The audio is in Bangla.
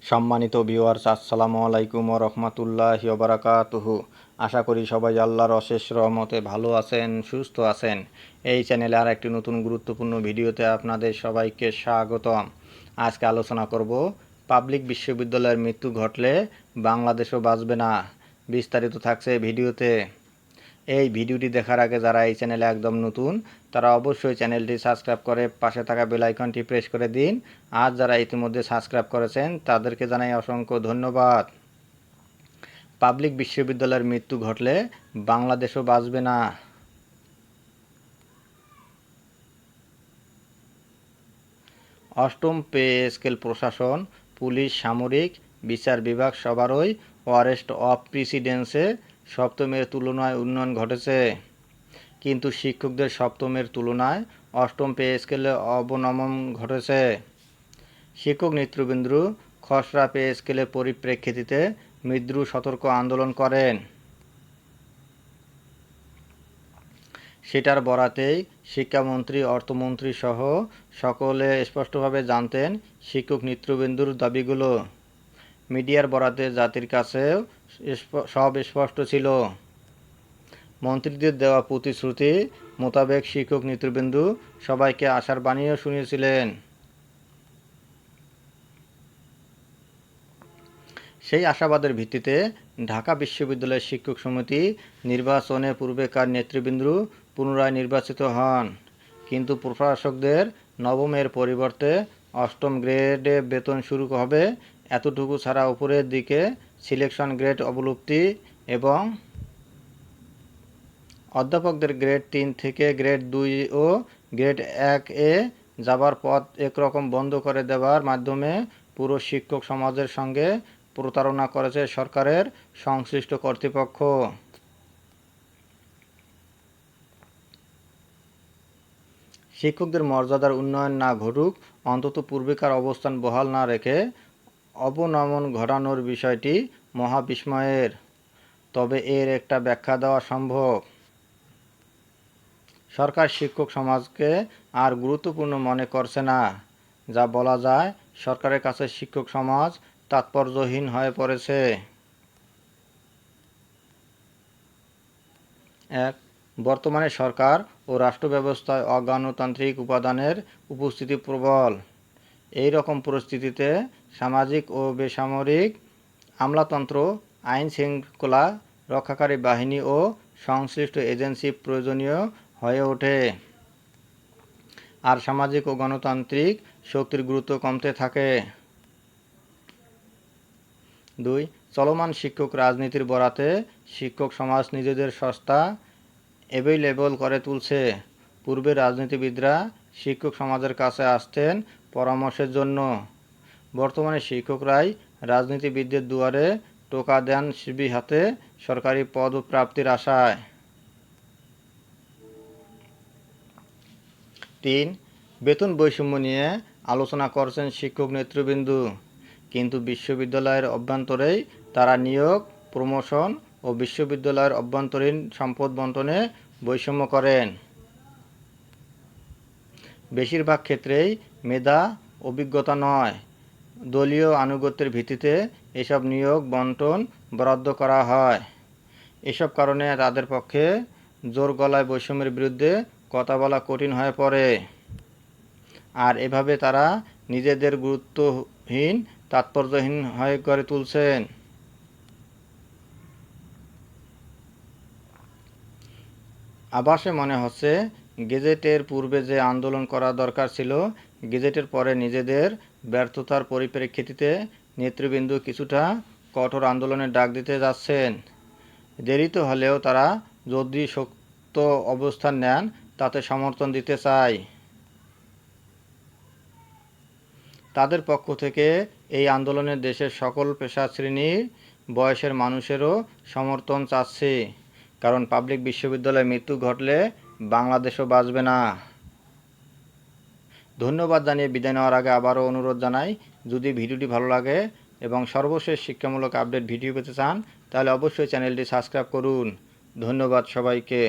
সম্মানিত ভিউয়ার্স, আসসালামু আলাইকুম ওয়া রাহমাতুল্লাহি ওয়া বারাকাতুহু। আশা করি সবাই আল্লাহর অশেষ রহমতে ভালো আছেন, সুস্থ আছেন। এই চ্যানেলে আর একটি নতুন গুরুত্বপূর্ণ ভিডিওতে আপনাদের সবাইকে স্বাগতম। আজকে আলোচনা করব পাবলিক বিশ্ববিদ্যালয়ের মৃত্যু ঘটলে বাংলাদেশও বাঁচবে না। বিস্তারিত থাকছে ভিডিওতে। এই ভিডিওটি দেখার আগে যারা এই চ্যানেলে একদম নতুন তারা অবশ্যই চ্যানেলটি সাবস্ক্রাইব করে পাশে থাকা বেল আইকনটি প্রেস করে দিন। আর যারা ইতিমধ্যে সাবস্ক্রাইব করেছেন তাদেরকে জানাই অসংখ্য ধন্যবাদ। পাবলিক বিশ্ববিদ্যালয়ের মৃত্যু ঘটলে বাংলাদেশও বাঁচবে না। অষ্টম পে স্কেল প্রশাসন, পুলিশ, সামরিক, বিচার বিভাগ সবারই ওয়ারেস্ট অফ প্রিসিডেন্সে সপ্তমের তুলনায় উন্নয়ন ঘটেছে, কিন্তু শিক্ষকদের সপ্তমের তুলনায় অষ্টম পে স্কেলে অবনমন ঘটেছে। শিক্ষক নেতৃবৃন্দ খসড়া পে স্কেলের পরিপ্রেক্ষিতে মৃদু সতর্ক আন্দোলন করেন। সেটার বরাতেই শিক্ষামন্ত্রী, অর্থমন্ত্রী সহ সকলে স্পষ্টভাবে জানতেন শিক্ষক নেতৃবৃন্দর দাবিগুলো। মিডিয়ার বরাতে জাতির কাছেও সব স্পষ্ট ছিল। মন্ত্রীদের দেওয়া প্রতিশ্রুতি মোতাবেক শিক্ষক নেতৃবৃন্দ সবাইকে আশার বাণীও শুনিয়েছিলেন। সেই আশাবাদের ভিত্তিতে ঢাকা বিশ্ববিদ্যালয়ের শিক্ষক সমিতি নির্বাচনে পূর্বেকার নেতৃবৃন্দ পুনরায় নির্বাচিত হন, কিন্তু প্রশাসকদের নবমের পরিবর্তে অষ্টম গ্রেডে বেতন শুরু হবে এতটুকু ছাড়া উপরের দিকে সিলেকশন গ্রেড অবলুপ্তি এবং অধ্যাপকদের গ্রেড 3 থেকে গ্রেড 2 ও গ্রেড 1-এ যাবার পথ একরকম বন্ধ করে দেওয়ার মাধ্যমে পুরো শিক্ষক সমাজের সঙ্গে প্রতারণা করেছে সরকারের সংশ্লিষ্ট কর্তৃপক্ষ। শিক্ষকদের মর্যাদার উন্নয়ন না ঘটুক, অন্তত পূর্বেকার অবস্থান বহাল না রেখে অবনমন ঘটানোর বিষয়টি মহাবিস্ময়ের। তবে এর একটা ব্যাখ্যা দেওয়া সম্ভব। সরকার শিক্ষক সমাজকে আর গুরুত্বপূর্ণ মনে করছে না। যা বলা যায়, সরকারের কাছে শিক্ষক সমাজ তাৎপর্যহীন হয়ে পড়েছে। এক, বর্তমানে সরকার ও রাষ্ট্র ব্যবস্থায় অগণতান্ত্রিক উপাদানের উপস্থিতি প্রবল। এই রকম পরিস্থিতিতে সামাজিক ও বেসামরিক আমলাতন্ত্র, আইন শৃঙ্খলা রক্ষাকারী বাহিনী ও সংশ্লিষ্ট এজেন্সি প্রয়োজনীয় হয়ে ওঠে, আর সামাজিক ও গণতান্ত্রিক শক্তির গুরুত্ব কমতে থাকে। 2, চলমান শিক্ষক রাজনীতির বরাতে শিক্ষক সমাজ নিজেদের সস্তা অ্যাভেইলেবল করে তুলছে। পূর্বে রাজনীতিবিদরা শিক্ষক সমাজের কাছে আসতেন পরামর্শের জন্য, বর্তমানে শিক্ষকরাই রাজনীতিবিদদের দুয়ারে টোকা দেন সিবি হাতে সরকারি পদ প্রাপ্তির আশায়। 3, বেতন বৈষম্য নিয়ে আলোচনা করছেন শিক্ষক নেতৃবৃন্দ, কিন্তু বিশ্ববিদ্যালয়ের অভ্যন্তরেই তারা নিয়োগ, প্রমোশন ও বিশ্ববিদ্যালয়ের অভ্যন্তরীণ সম্পদ বণ্টনে বৈষম্য করেন। বেশিরভাগ ক্ষেত্রেই মেধা, অভিজ্ঞতা নয়, দলীয় আনুগত্যের ভিত্তিতে এসব নিয়োগ বণ্টন বরাদ্দ করা হয়। এসব কারণে তাদের পক্ষে জোর গলায় বৈষম্যের বিরুদ্ধে কথা বলা কঠিন হয়ে পড়ে, আর এভাবে তারা নিজেদের গুরুত্বহীন, তাৎপর্যহীন হয়ে গড়ে তুলছেন। আভাসে মনে হচ্ছে গেজেটের পূর্বে যে আন্দোলন করা দরকার ছিল, গেজেটের পরে নিজেদের ব্যর্থতার পরিপ্রেক্ষিতে নেতৃবৃন্দ কিছুটা কঠোর আন্দোলনের ডাক দিতে যাচ্ছেন। দেরিতে হলেও তারা যদি শক্ত অবস্থান নেন তাতে সমর্থন দিতে চাই। তাদের পক্ষ থেকে এই আন্দোলনে দেশের সকল পেশা শ্রেণীর বয়সের মানুষেরও সমর্থন চাচ্ছি, কারণ পাবলিক বিশ্ববিদ্যালয়ে মৃত্যু ঘটলে বাংলাদেশও বাঁচবে না। ধন্যবাদ জানিয়ে বিদায় নেওয়ার আগে আবারও অনুরোধ জানাই, যদি ভিডিওটি ভালো লাগে এবং সর্বশেষ শিক্ষামূলক আপডেট ভিডিও পেতে চান তাহলে অবশ্যই চ্যানেলটি সাবস্ক্রাইব করুন। ধন্যবাদ সবাইকে।